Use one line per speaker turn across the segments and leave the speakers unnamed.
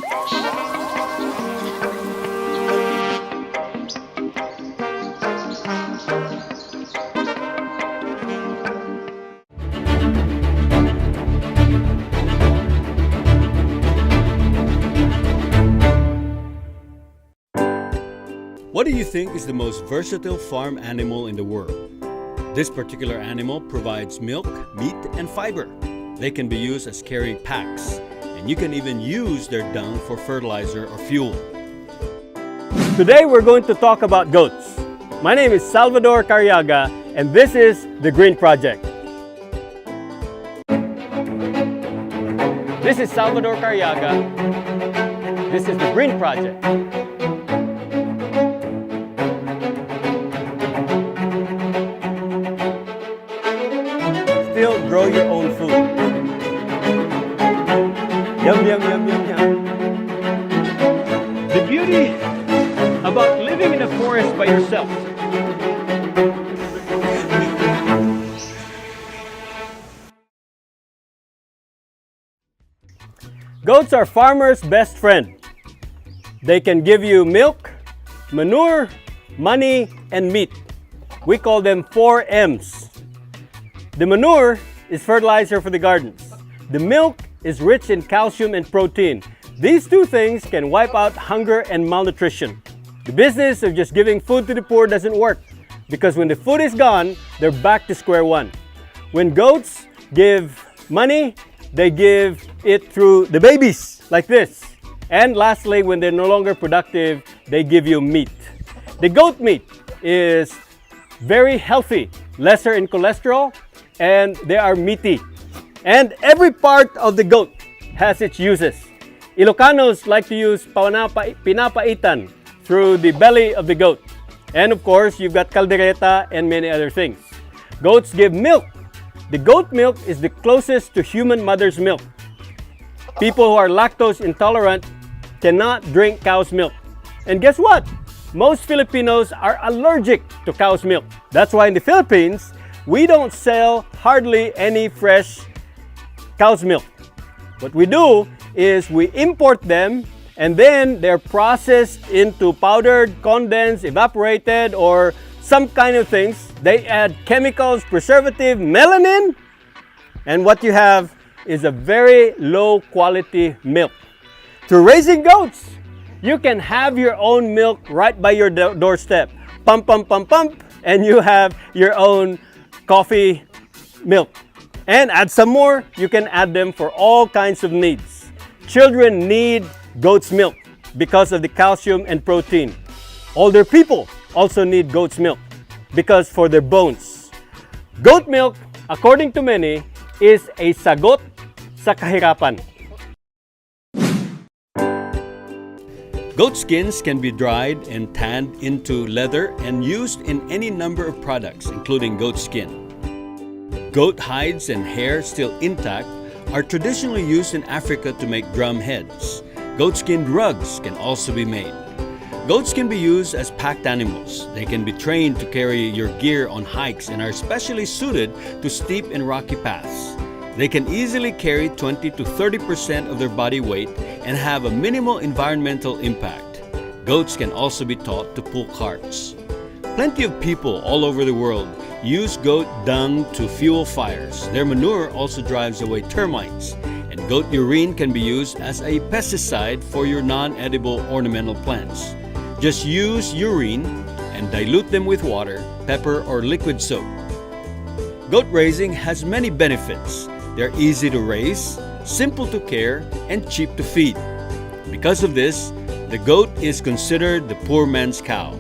What do you think is the most versatile farm animal in the world? This particular animal provides milk, meat, and fiber. They can be used as carrying packs, and you can even use their dung for fertilizer or fuel.
Today we're going to talk about goats. My name is Salvador Carriaga, and this is The Green Project. This is Salvador Carriaga. This is The Green Project. Still grow your own food. Yum, yum, yum, yum, yum. The beauty about living in a forest by yourself. Goats are farmers' best friend. They can give you milk, manure, money, and meat. We call them 4 M's. The manure is fertilizer for the gardens. The milk is rich in calcium and protein. These two things can wipe out hunger and malnutrition. The business of just giving food to the poor doesn't work, because when the food is gone, they're back to square one. When goats give money, they give it through the babies, like this. And lastly, when they're no longer productive, they give you meat. The goat meat is very healthy, lesser in cholesterol, and they are meaty. And every part of the goat has its uses. Ilocanos like to use pinapaitan through the belly of the goat. And of course, you've got caldereta and many other things. Goats give milk. The goat milk is the closest to human mother's milk. People who are lactose intolerant cannot drink cow's milk. And guess what? Most Filipinos are allergic to cow's milk. That's why in the Philippines, we don't sell hardly any fresh cow's milk. What we do is we import them, and then they're processed into powdered, condensed, evaporated, or some kind of things. They add chemicals, preservative, melanin, and what you have is a very low quality milk. Through raising goats, you can have your own milk right by your doorstep. Pump, pump, pump, pump, and you have your own coffee milk. And add some more, you can add them for all kinds of needs. Children need goat's milk because of the calcium and protein. Older people also need goat's milk because for their bones. Goat milk, according to many, is a sagot sa kahirapan.
Goat skins can be dried and tanned into leather and used in any number of products, including goat skin. Goat hides and hair still intact are traditionally used in Africa to make drum heads. Goat skin rugs can also be made. Goats can be used as packed animals. They can be trained to carry your gear on hikes and are especially suited to steep and rocky paths. They can easily carry 20 to 30% of their body weight and have a minimal environmental impact. Goats can also be taught to pull carts. Plenty of people all over the world use goat dung to fuel fires. Their manure also drives away termites, and goat urine can be used as a pesticide for your non-edible ornamental plants. Just use urine and dilute them with water, pepper, or liquid soap. Goat raising has many benefits. They're easy to raise, simple to care, and cheap to feed. Because of this, the goat is considered the poor man's cow.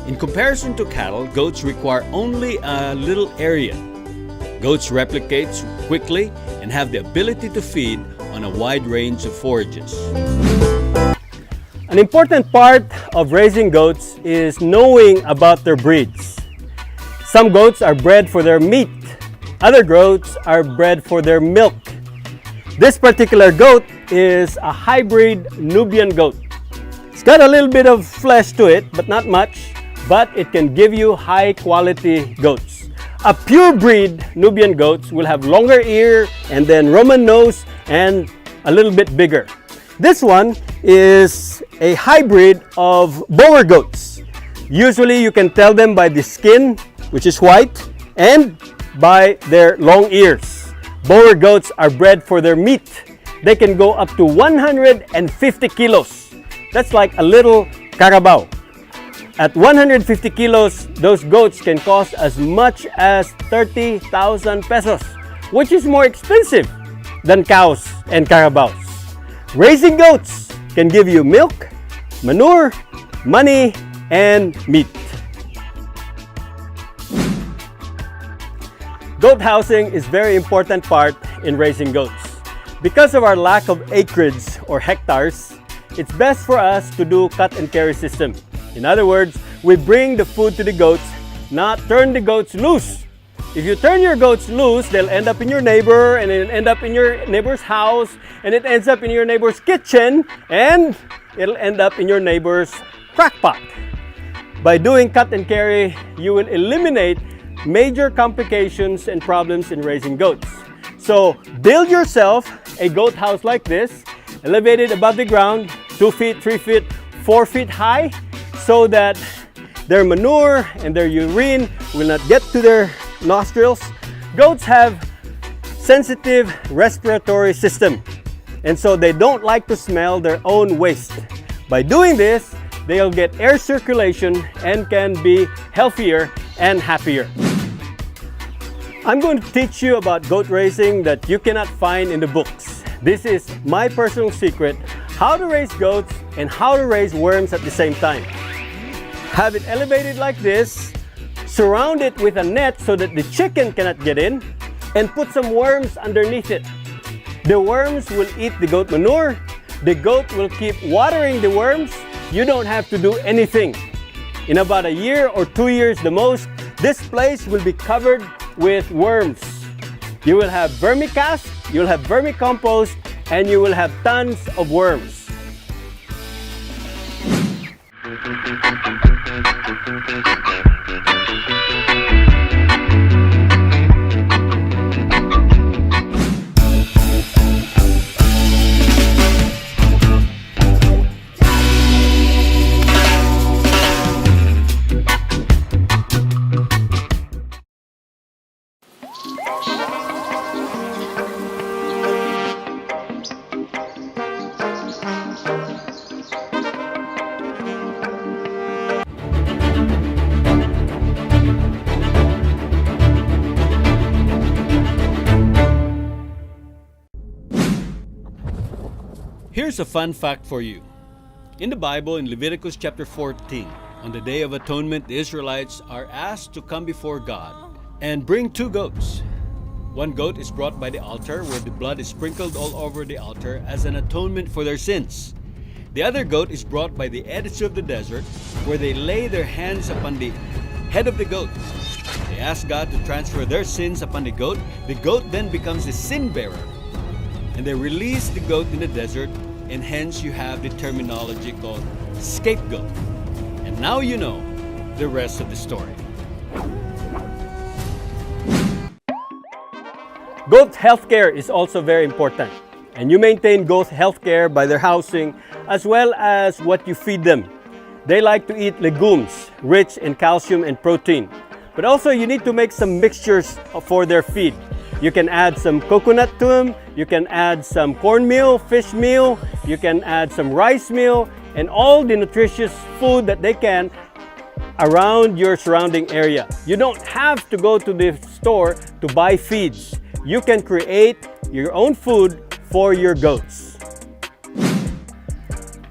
In comparison to cattle, goats require only a little area. Goats replicate quickly and have the ability to feed on a wide range of forages.
An important part of raising goats is knowing about their breeds. Some goats are bred for their meat. Other goats are bred for their milk. This particular goat is a hybrid Nubian goat. It's got a little bit of flesh to it, but not much. But it can give you high quality goats. A pure breed Nubian goats will have longer ear and then Roman nose and a little bit bigger. This one is a hybrid of Boer goats. Usually you can tell them by the skin, which is white, and by their long ears. Boer goats are bred for their meat. They can go up to 150 kilos. That's like a little carabao. At 150 kilos, those goats can cost as much as 30,000 pesos, which is more expensive than cows and carabaos. Raising goats can give you milk, manure, money, and meat. Goat housing is very important part in raising goats. Because of our lack of acreage or hectares, it's best for us to do cut and carry system. In other words, we bring the food to the goats, not turn the goats loose. If you turn your goats loose, they'll end up in your neighbor, and it'll end up in your neighbor's house, and it ends up in your neighbor's kitchen, and it'll end up in your neighbor's crackpot. By doing cut and carry, you will eliminate major complications and problems in raising goats. So build yourself a goat house like this, elevated above the ground, 2 feet, 3 feet, 4 feet high, so that their manure and their urine will not get to their nostrils. Goats have sensitive respiratory system, and so they don't like to smell their own waste. By doing this, they'll get air circulation and can be healthier and happier. I'm going to teach you about goat raising that you cannot find in the books. This is my personal secret, how to raise goats and how to raise worms at the same time. Have it elevated like this, surround it with a net so that the chicken cannot get in, and put some worms underneath it. The worms will eat the goat manure. The goat will keep watering the worms. You don't have to do anything. In about a year or 2 years the most, this place will be covered with worms. You will have vermicast, you'll have vermicompost, and you will have tons of worms.
Here's a fun fact for you. In the Bible, in Leviticus chapter 14, on the Day of Atonement, the Israelites are asked to come before God and bring 2 goats. One goat is brought by the altar, where the blood is sprinkled all over the altar as an atonement for their sins. The other goat is brought by the edge of the desert, where they lay their hands upon the head of the goat. They ask God to transfer their sins upon the goat. The goat then becomes the sin bearer, and they release the goat in the desert, and hence you have the terminology called scapegoat. And now you know the rest of the story.
Goat healthcare is also very important, and you maintain goat healthcare by their housing as well as what you feed them. They like to eat legumes rich in calcium and protein, but also you need to make some mixtures for their feed. You can add some coconut to them, you can add some cornmeal, fish meal, you can add some rice meal, and all the nutritious food that they can around your surrounding area. You don't have to go to the store to buy feeds. You can create your own food for your goats.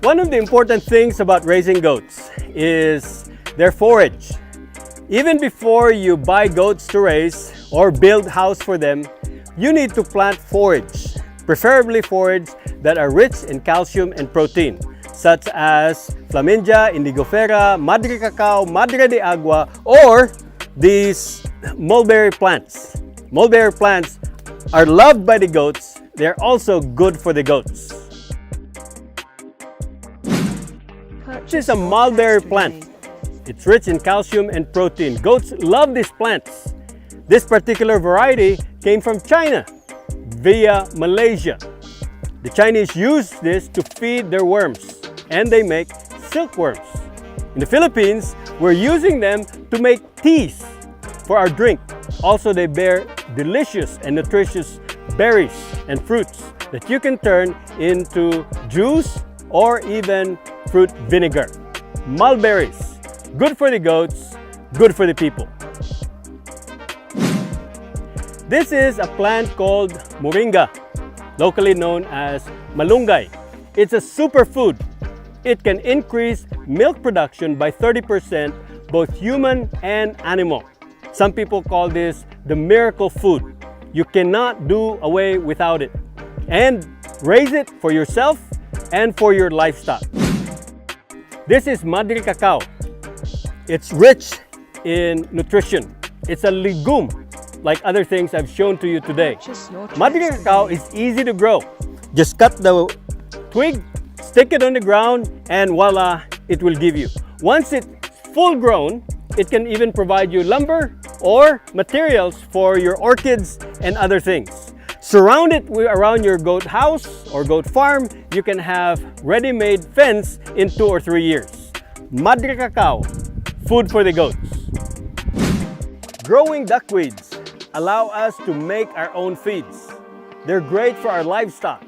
One of the important things about raising goats is their forage. Even before you buy goats to raise or build house for them, you need to plant forage, preferably forage that are rich in calcium and protein, such as Flamingia, Indigofera, Madre Cacao, Madre de Agua, or these mulberry plants. Mulberry plants are loved by the goats. They're also good for the goats. This is a mulberry plant. It's rich in calcium and protein. Goats love these plants. This particular variety came from China via Malaysia. The Chinese use this to feed their worms, and they make silkworms. In the Philippines, we're using them to make teas for our drink. Also, they bear delicious and nutritious berries and fruits that you can turn into juice or even fruit vinegar. Mulberries, good for the goats, good for the people. This is a plant called moringa, locally known as malunggay. It's a superfood. It can increase milk production by 30%, both human and animal. Some people call this the miracle food. You cannot do away without it. And raise it for yourself and for your livestock. This is madre cacao. It's rich in nutrition. It's a legume, like other things I've shown to you today. Madre cacao is easy to grow. Just cut the twig, stick it on the ground, and voila, it will give you. Once it's full grown, it can even provide you lumber or materials for your orchids and other things. Surround it around your goat house or goat farm. You can have ready-made fence in 2 or 3 years. Madre cacao, food for the goats. Growing duckweeds allow us to make our own feeds. They're great for our livestock.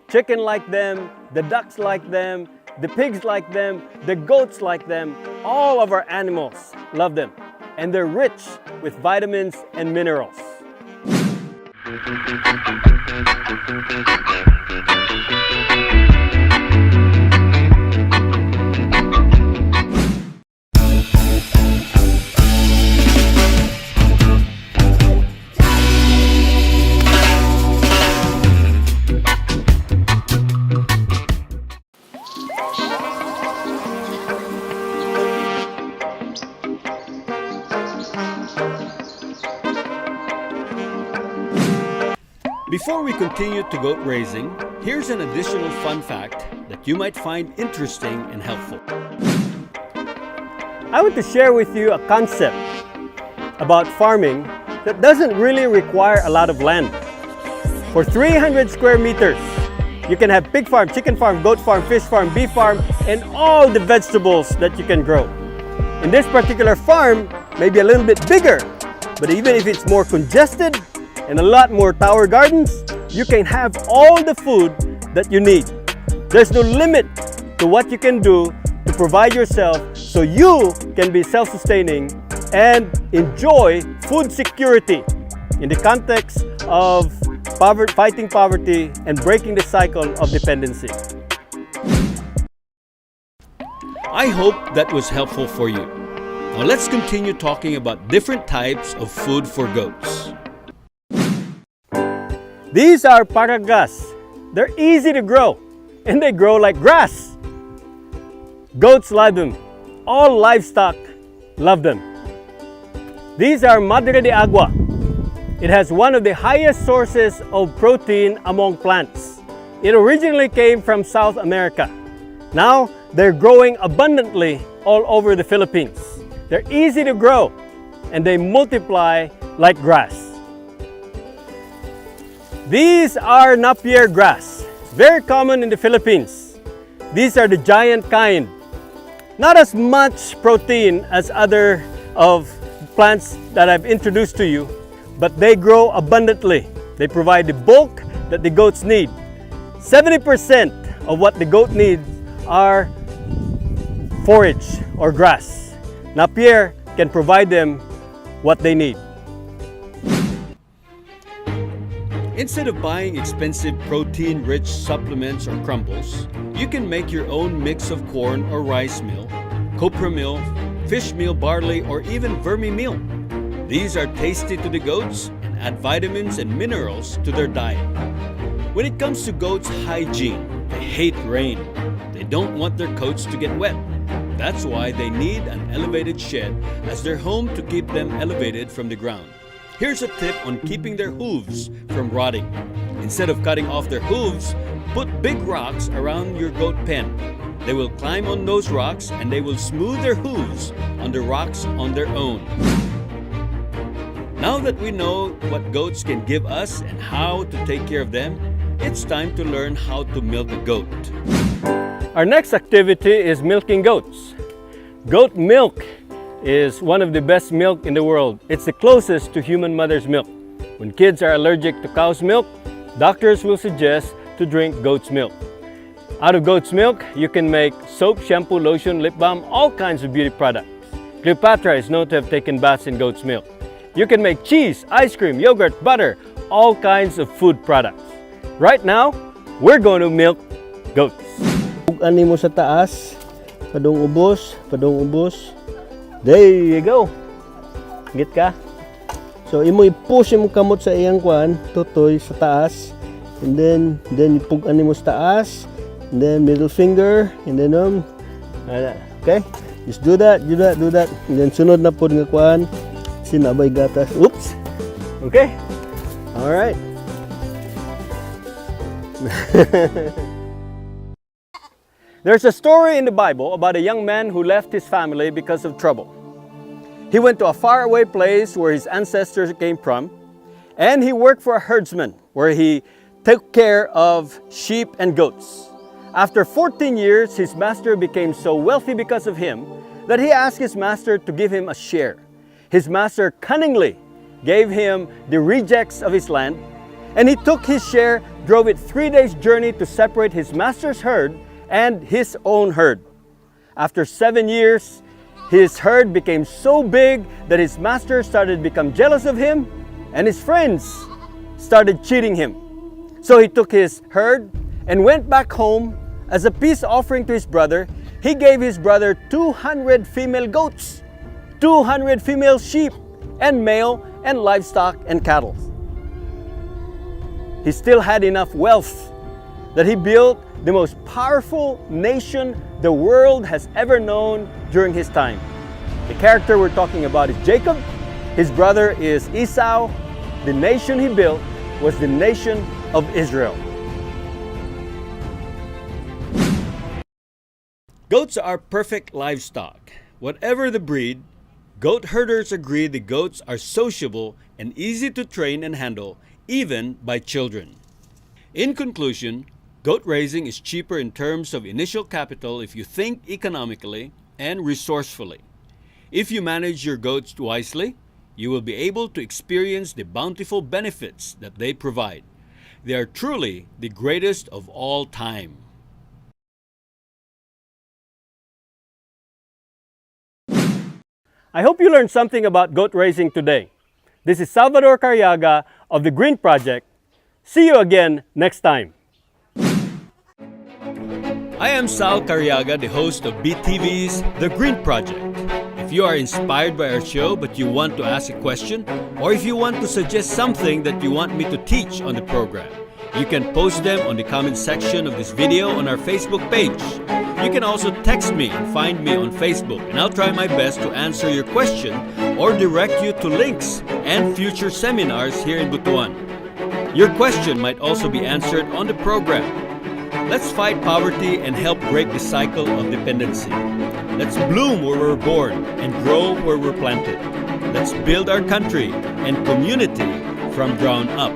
Chicken like them, the ducks like them, the pigs like them, the goats like them. All of our animals love them. And they're rich with vitamins and minerals.
Before we continue to goat raising, here's an additional fun fact that you might find interesting and helpful.
I want to share with you a concept about farming that doesn't really require a lot of land. For 300 square meters, you can have pig farm, chicken farm, goat farm, fish farm, beef farm, and all the vegetables that you can grow. In this particular farm, maybe a little bit bigger, but even if it's more congested, and a lot more tower gardens, you can have all the food that you need. There's no limit to what you can do to provide yourself so you can be self-sustaining and enjoy food security in the context of fighting poverty and breaking the cycle of dependency.
I hope that was helpful for you. Now let's continue talking about different types of food for goats.
These are paragas. They're easy to grow, and they grow like grass. Goats love them. All livestock love them. These are madre de agua. It has one of the highest sources of protein among plants. It originally came from South America. Now, they're growing abundantly all over the Philippines. They're easy to grow, and they multiply like grass. These are Napier grass, very common in the Philippines. These are the giant kind. Not as much protein as other of plants that I've introduced to you, but they grow abundantly. They provide the bulk that the goats need. 70% of what the goat needs are forage or grass. Napier can provide them what they need.
Instead of buying expensive protein-rich supplements or crumbles, you can make your own mix of corn or rice meal, copra meal, fish meal, barley, or even vermi meal. These are tasty to the goats and add vitamins and minerals to their diet. When it comes to goats' hygiene, they hate rain. They don't want their coats to get wet. That's why they need an elevated shed as their home to keep them elevated from the ground. Here's a tip on keeping their hooves from rotting. Instead of cutting off their hooves, put big rocks around your goat pen. They will climb on those rocks and they will smooth their hooves on the rocks on their own. Now that we know what goats can give us and how to take care of them, it's time to learn how to milk a goat.
Our next activity is milking goats. Goat milk is one of the best milk in the world. It's the closest to human mother's milk. When kids are allergic to cow's milk, doctors will suggest to drink goat's milk. Out of goat's milk, you can make soap, shampoo, lotion, lip balm, all kinds of beauty products. Cleopatra is known to have taken baths in goat's milk. You can make cheese, ice cream, yogurt, butter, all kinds of food products. Right now, we're going to milk goats.
Ani mo sa taas, padong ubos.
There you go. Get ka?
So imo i-push mo kamot sa iyang kwan, tutoy sa taas. And then ipug-ani mo sa taas. And then middle finger, and then okay? Just do that. And then sunod na pod nga kwan, sinabay gatas. Oops.
Okay? All right. There's a story in the Bible about a young man who left his family because of trouble. He went to a faraway place where his ancestors came from, and he worked for a herdsman where he took care of sheep and goats. After 14 years, his master became so wealthy because of him that he asked his master to give him a share. His master cunningly gave him the rejects of his land, and he took his share, drove it 3 days' journey to separate his master's herd and his own herd. After 7 years, his herd became so big that his master started to become jealous of him, and his friends started cheating him. So he took his herd and went back home. As a peace offering to his brother, he gave his brother 200 female goats, 200 female sheep, and male and livestock and cattle. He still had enough wealth that he built the most powerful nation the world has ever known during his time. The character we're talking about is Jacob. His brother is Esau. The nation he built was the nation of Israel.
Goats are perfect livestock. Whatever the breed, goat herders agree the goats are sociable and easy to train and handle, even by children. In conclusion, goat raising is cheaper in terms of initial capital if you think economically and resourcefully. If you manage your goats wisely, you will be able to experience the bountiful benefits that they provide. They are truly the greatest of all time.
I hope you learned something about goat raising today. This is Salvador Carriaga of the Green Project. See you again next time.
I am Sal Carriaga, the host of BTV's The Green Project. If you are inspired by our show but you want to ask a question, or if you want to suggest something that you want me to teach on the program, you can post them on the comment section of this video on our Facebook page. You can also text me and find me on Facebook, and I'll try my best to answer your question or direct you to links and future seminars here in Butuan. Your question might also be answered on the program. Let's fight poverty and help break the cycle of dependency. Let's bloom where we're born and grow where we're planted. Let's build our country and community from ground up.